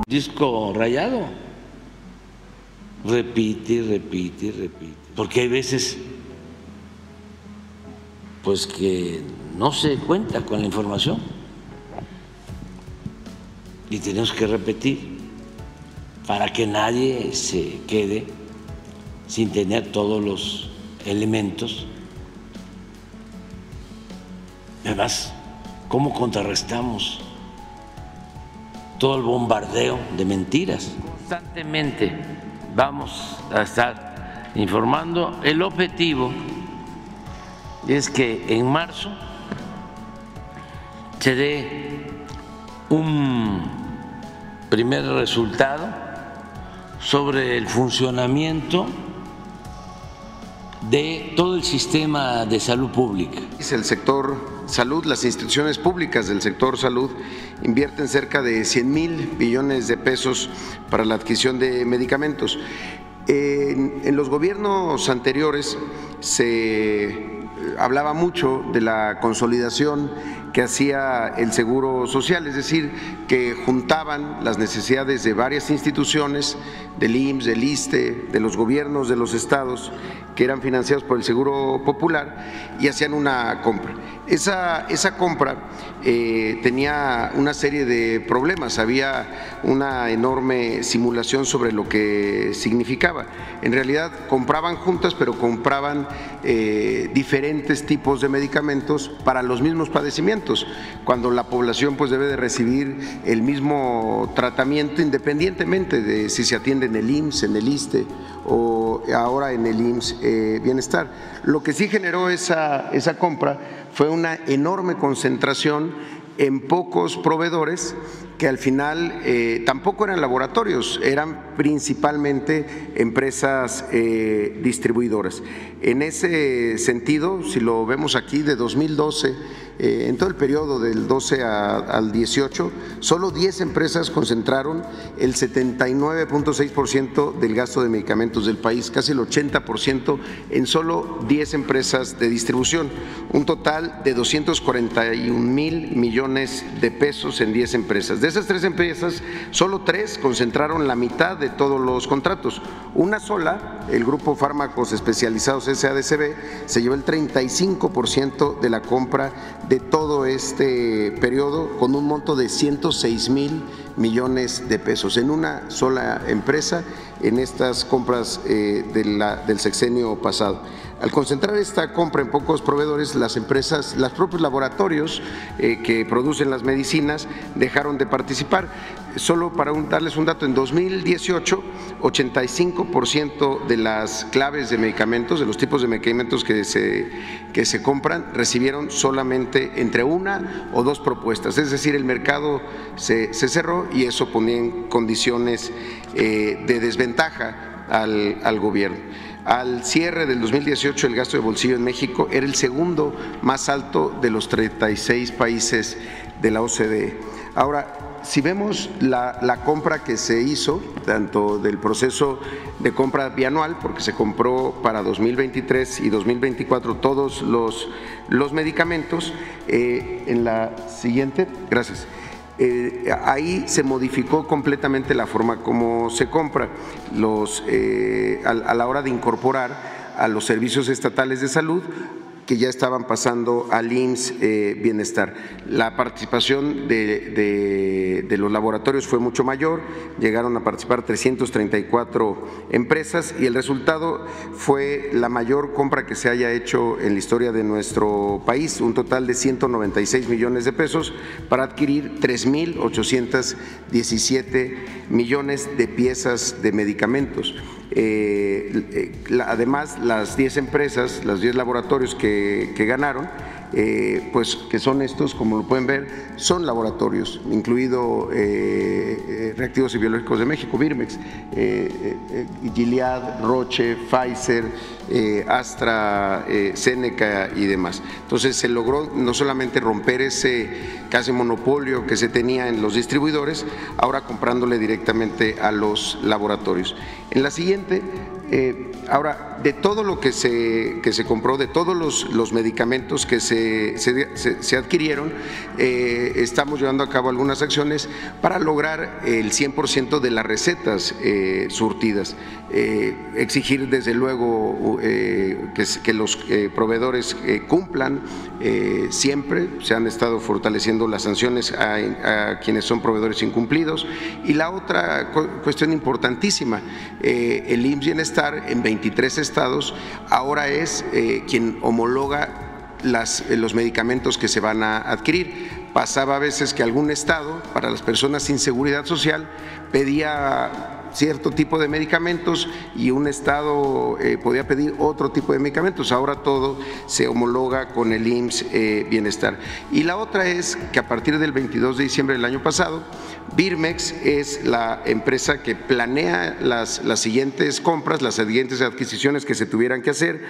Disco rayado. Repite y repite y repite. Porque hay veces pues que no se cuenta con la información y tenemos que repetir para que nadie se quede sin tener todos los elementos. Además, ¿cómo contrarrestamos todo el bombardeo de mentiras? Constantemente vamos a estar informando. El objetivo es que en marzo se dé un primer resultado sobre el funcionamiento de todo el sistema de salud pública. El sector salud, las instituciones públicas del sector salud invierten cerca de 100,000 billones de pesos para la adquisición de medicamentos. En los gobiernos anteriores se hablaba mucho de la consolidación que hacía el Seguro Social, es decir, que juntaban las necesidades de varias instituciones, del IMSS, del ISSSTE, de los gobiernos de los estados, que eran financiados por el Seguro Popular, y hacían una compra. Esa compra tenía una serie de problemas, había una enorme simulación sobre lo que significaba. En realidad compraban juntas, pero compraban diferentes tipos de medicamentos para los mismos padecimientos, cuando la población pues debe de recibir el mismo tratamiento independientemente de si se atiende en el IMSS, en el ISSSTE o ahora en el IMSS Bienestar. Lo que sí generó esa compra fue una enorme concentración en pocos proveedores que al final tampoco eran laboratorios, eran principalmente empresas distribuidoras. En ese sentido, si lo vemos aquí, de 2012, en todo el periodo del 12 al 18, solo 10 empresas concentraron el 79.6% del gasto de medicamentos del país, casi el 80% en solo 10 empresas de distribución, un total de 241,000 millones de pesos en 10 empresas. De esas 3 empresas, solo 3 concentraron la mitad de todos los contratos. Una sola, el Grupo Fármacos Especializados SADCB, se llevó el 35% de la compra de todo este periodo, con un monto de 106,000 millones de pesos en una sola empresa en estas compras del sexenio pasado. Al concentrar esta compra en pocos proveedores, las empresas, los propios laboratorios que producen las medicinas dejaron de participar. Solo para darles un dato, en 2018, 85% de las claves de medicamentos, de los tipos de medicamentos que se compran, recibieron solamente entre 1 o 2 propuestas. Es decir, el mercado se cerró y eso ponía en condiciones de desventaja al gobierno. Al cierre del 2018, el gasto de bolsillo en México era el segundo más alto de los 36 países de la OCDE. Ahora, si vemos la compra que se hizo, tanto del proceso de compra bianual, porque se compró para 2023 y 2024 todos los medicamentos, en la siguiente, gracias. Ahí se modificó completamente la forma como se compra a la hora de incorporar a los servicios estatales de salud que ya estaban pasando al IMSS Bienestar. La participación de los laboratorios fue mucho mayor, llegaron a participar 334 empresas y el resultado fue la mayor compra que se haya hecho en la historia de nuestro país, un total de 196 millones de pesos para adquirir 3,817 millones de piezas de medicamentos. Además, las 10 empresas, los 10 laboratorios que ganaron, pues que son estos, como lo pueden ver, son laboratorios, incluido Reactivos y Biológicos de México, Birmex, Gilead, Roche, Pfizer, AstraZeneca y demás. Entonces se logró no solamente romper ese casi monopolio que se tenía en los distribuidores, ahora comprándole directamente a los laboratorios. En la siguiente Ahora, de todo lo que se compró, de todos los medicamentos que se adquirieron, estamos llevando a cabo algunas acciones para lograr el 100% de las recetas surtidas. Exigir desde luego que los proveedores cumplan siempre. Se han estado fortaleciendo las sanciones a quienes son proveedores incumplidos. Y la otra cuestión importantísima, el IMSS Bienestar en 23 estados ahora es quien homologa los medicamentos que se van a adquirir. Pasaba a veces que algún estado, para las personas sin seguridad social, pedía cierto tipo de medicamentos y un estado podía pedir otro tipo de medicamentos. Ahora todo se homologa con el IMSS Bienestar. Y la otra es que a partir del 22 de diciembre del año pasado, Birmex es la empresa que planea las siguientes compras, las siguientes adquisiciones que se tuvieran que hacer,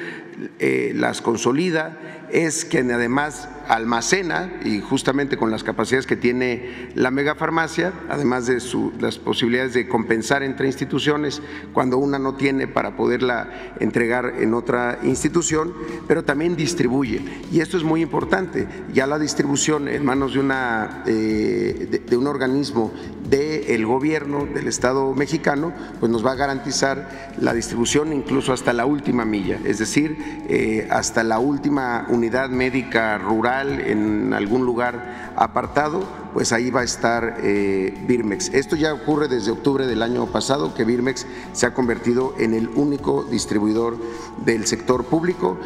las consolida, es quien además almacena, y justamente con las capacidades que tiene la megafarmacia, además de las posibilidades de compensar entre instituciones cuando una no tiene para poderla entregar en otra institución, pero también distribuye. Y esto es muy importante, ya la distribución en manos de un organismo del gobierno del Estado mexicano, pues nos va a garantizar la distribución incluso hasta la última milla, es decir, hasta la última unidad médica rural en algún lugar apartado, pues ahí va a estar Birmex. Esto ya ocurre desde octubre del año pasado, que Birmex se ha convertido en el único distribuidor del sector público,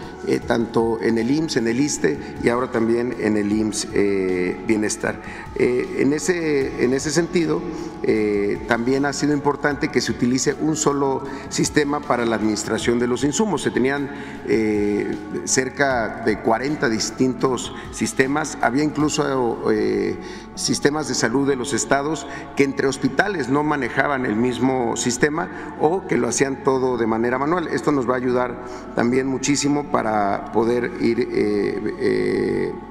tanto en el IMSS, en el ISSSTE y ahora también en el IMSS Bienestar. En ese sentido, también ha sido importante que se utilice un solo sistema para la administración de los insumos. Se tenían cerca de 40 distintos sistemas, había incluso sistemas de salud de los estados que entre hospitales no manejaban el mismo sistema o que lo hacían todo de manera manual. Esto nos va a ayudar también muchísimo para poder ir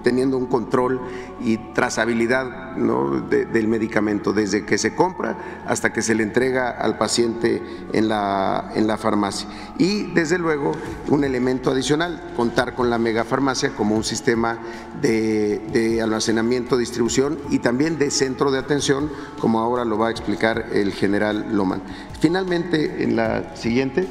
teniendo un control y trazabilidad, ¿no?, del medicamento, desde que se compra hasta que se le entrega al paciente en la farmacia. Y desde luego un elemento adicional, contar con la megafarmacia como un sistema de almacenamiento, distribución y también de centro de atención, como ahora lo va a explicar el general Lohmann. Finalmente, en la siguiente,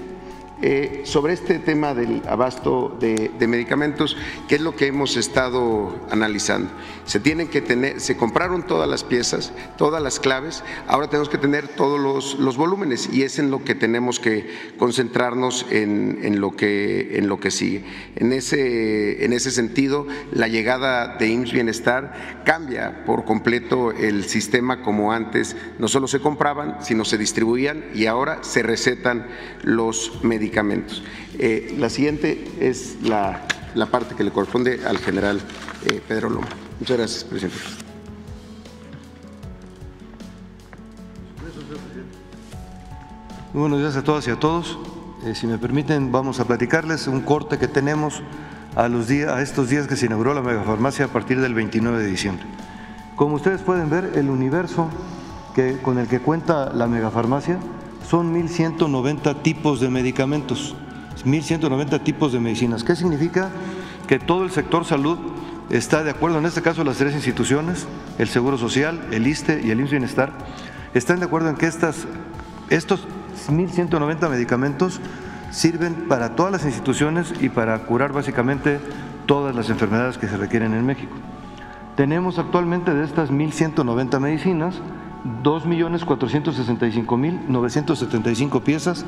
sobre este tema del abasto de medicamentos, ¿qué es lo que hemos estado analizando? Se compraron todas las piezas, todas las claves, ahora tenemos que tener todos los volúmenes y es en lo que tenemos que concentrarnos en lo que sigue. En ese sentido, la llegada de IMSS Bienestar cambia por completo el sistema. Como antes no solo se compraban, sino se distribuían y ahora se recetan los medicamentos. La siguiente es la parte que le corresponde al general Pedro Lohmann. Muchas gracias, presidente. Muy buenos días a todas y a todos. Si me permiten, vamos a platicarles un corte que tenemos a estos días que se inauguró la megafarmacia a partir del 29 de diciembre. Como ustedes pueden ver, el universo con el que cuenta la megafarmacia son 1.190 tipos de medicamentos, 1.190 tipos de medicinas. ¿Qué significa? Que todo el sector salud está de acuerdo, en este caso las tres instituciones, el Seguro Social, el ISSSTE y el IMSS Bienestar, están de acuerdo en que estos 1.190 medicamentos sirven para todas las instituciones y para curar básicamente todas las enfermedades que se requieren en México. Tenemos actualmente de estas 1.190 medicinas 2.465.975 piezas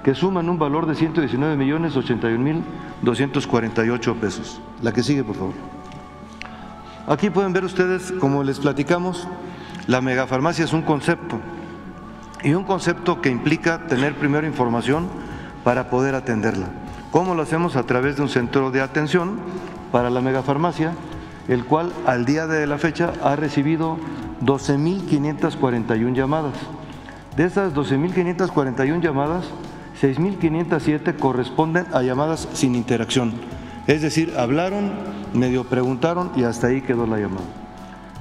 que suman un valor de 119.081.248 pesos. La que sigue, por favor. Aquí pueden ver ustedes, como les platicamos, la megafarmacia es un concepto y un concepto que implica tener primero información para poder atenderla. ¿Cómo lo hacemos? A través de un centro de atención para la megafarmacia, el cual al día de la fecha ha recibido 12.541 llamadas. De esas 12.541 llamadas, 6.507 corresponden a llamadas sin interacción, es decir, hablaron, medio preguntaron y hasta ahí quedó la llamada.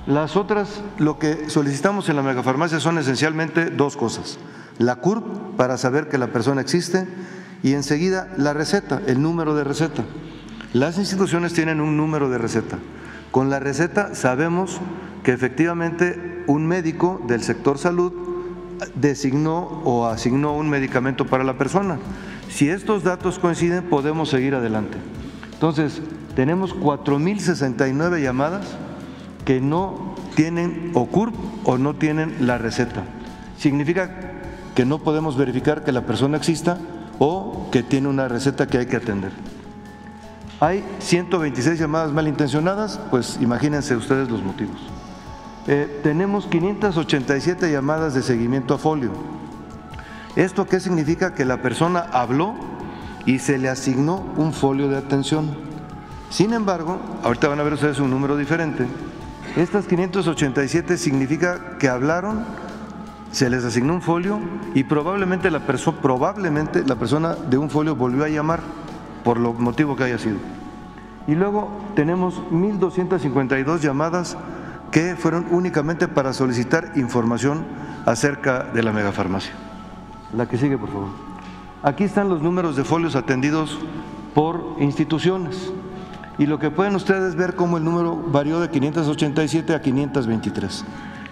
Las otras, lo que solicitamos en la megafarmacia son esencialmente dos cosas: la CURP, para saber que la persona existe, y enseguida la receta, el número de receta. Las instituciones tienen un número de receta. Con la receta sabemos que efectivamente un médico del sector salud designó o asignó un medicamento para la persona. Si estos datos coinciden, podemos seguir adelante. Entonces, tenemos 4,069 llamadas que no tienen o CURP o no tienen la receta. Significa que no podemos verificar que la persona exista o que tiene una receta que hay que atender. Hay 126 llamadas malintencionadas, pues imagínense ustedes los motivos. Tenemos 587 llamadas de seguimiento a folio. ¿Esto qué significa? Que la persona habló y se le asignó un folio de atención. Sin embargo, ahorita van a ver ustedes un número diferente. Estas 587 significa que hablaron, se les asignó un folio y probablemente la persona de un folio volvió a llamar por lo motivo que haya sido. Y luego tenemos 1,252 llamadas que fueron únicamente para solicitar información acerca de la megafarmacia. La que sigue, por favor. Aquí están los números de folios atendidos por instituciones y lo que pueden ustedes ver como el número varió de 587 a 523.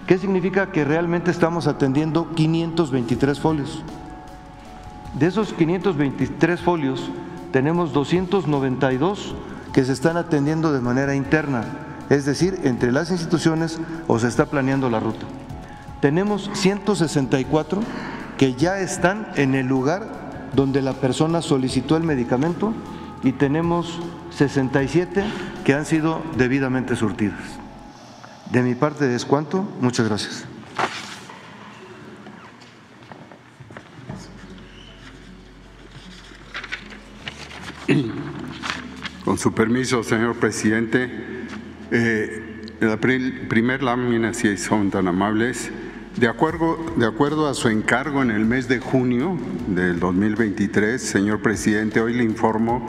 ¿Qué significa? Que realmente estamos atendiendo 523 folios. De esos 523 folios, tenemos 292 que se están atendiendo de manera interna, es decir, entre las instituciones o se está planeando la ruta. Tenemos 164 que ya están en el lugar donde la persona solicitó el medicamento y tenemos 67 que han sido debidamente surtidas. De mi parte es cuanto. Muchas gracias. Con su permiso, señor presidente, la primer lámina, si son tan amables, de acuerdo a su encargo en el mes de junio del 2023, señor presidente, hoy le informo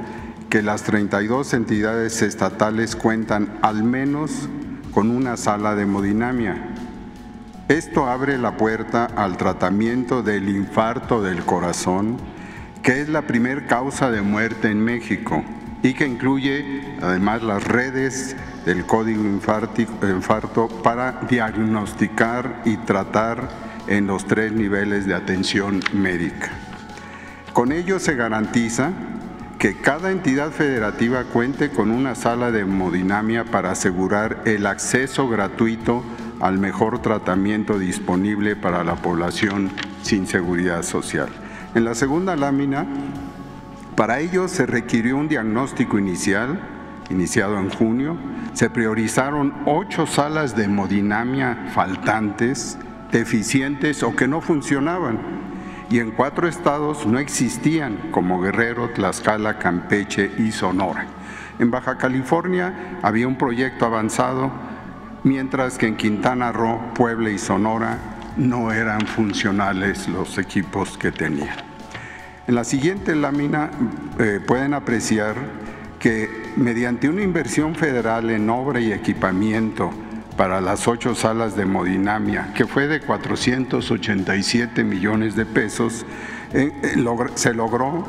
que las 32 entidades estatales cuentan al menos con una sala de hemodinamia. Esto abre la puerta al tratamiento del infarto del corazón, que es la primer causa de muerte en México y que incluye además las redes del código infarto para diagnosticar y tratar en los 3 niveles de atención médica. Con ello se garantiza que cada entidad federativa cuente con una sala de hemodinamia para asegurar el acceso gratuito al mejor tratamiento disponible para la población sin seguridad social. En la segunda lámina, para ello se requirió un diagnóstico iniciado en junio, se priorizaron 8 salas de hemodinamia faltantes, deficientes o que no funcionaban, y en 4 estados no existían, como Guerrero, Tlaxcala, Campeche y Sonora. En Baja California había un proyecto avanzado, mientras que en Quintana Roo, Puebla y Sonora no eran funcionales los equipos que tenían. En la siguiente lámina pueden apreciar que mediante una inversión federal en obra y equipamiento para las 8 salas de hemodinamia, que fue de 487 millones de pesos, se logró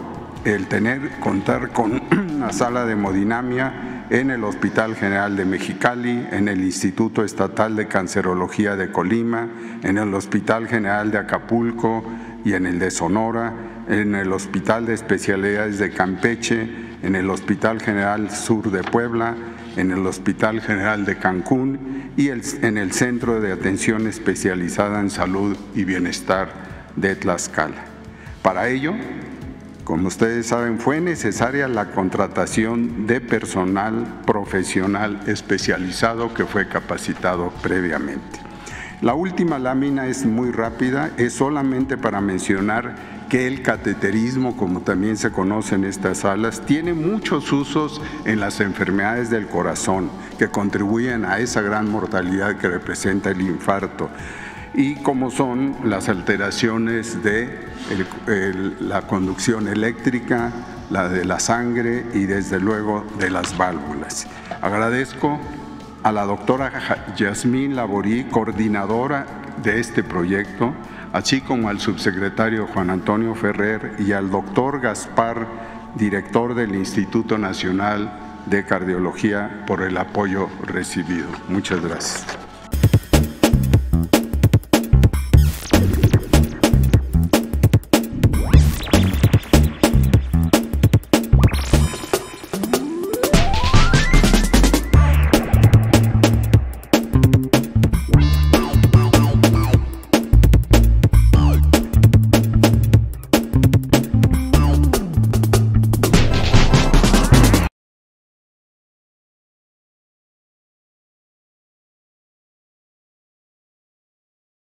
contar con una sala de hemodinamia en el Hospital General de Mexicali, en el Instituto Estatal de Cancerología de Colima, en el Hospital General de Acapulco y en el de Sonora, en el Hospital de Especialidades de Campeche, en el Hospital General Sur de Puebla, en el Hospital General de Cancún y en el Centro de Atención Especializada en Salud y Bienestar de Tlaxcala. Para ello, como ustedes saben, fue necesaria la contratación de personal profesional especializado que fue capacitado previamente. La última lámina es muy rápida, es solamente para mencionar que el cateterismo, como también se conoce en estas salas, tiene muchos usos en las enfermedades del corazón que contribuyen a esa gran mortalidad que representa el infarto, y como son las alteraciones de la conducción eléctrica, la de la sangre y desde luego de las válvulas. Agradezco a la doctora Yasmín Laborí, coordinadora de este proyecto, así como al subsecretario Juan Antonio Ferrer y al doctor Gaspar, director del Instituto Nacional de Cardiología, por el apoyo recibido. Muchas gracias.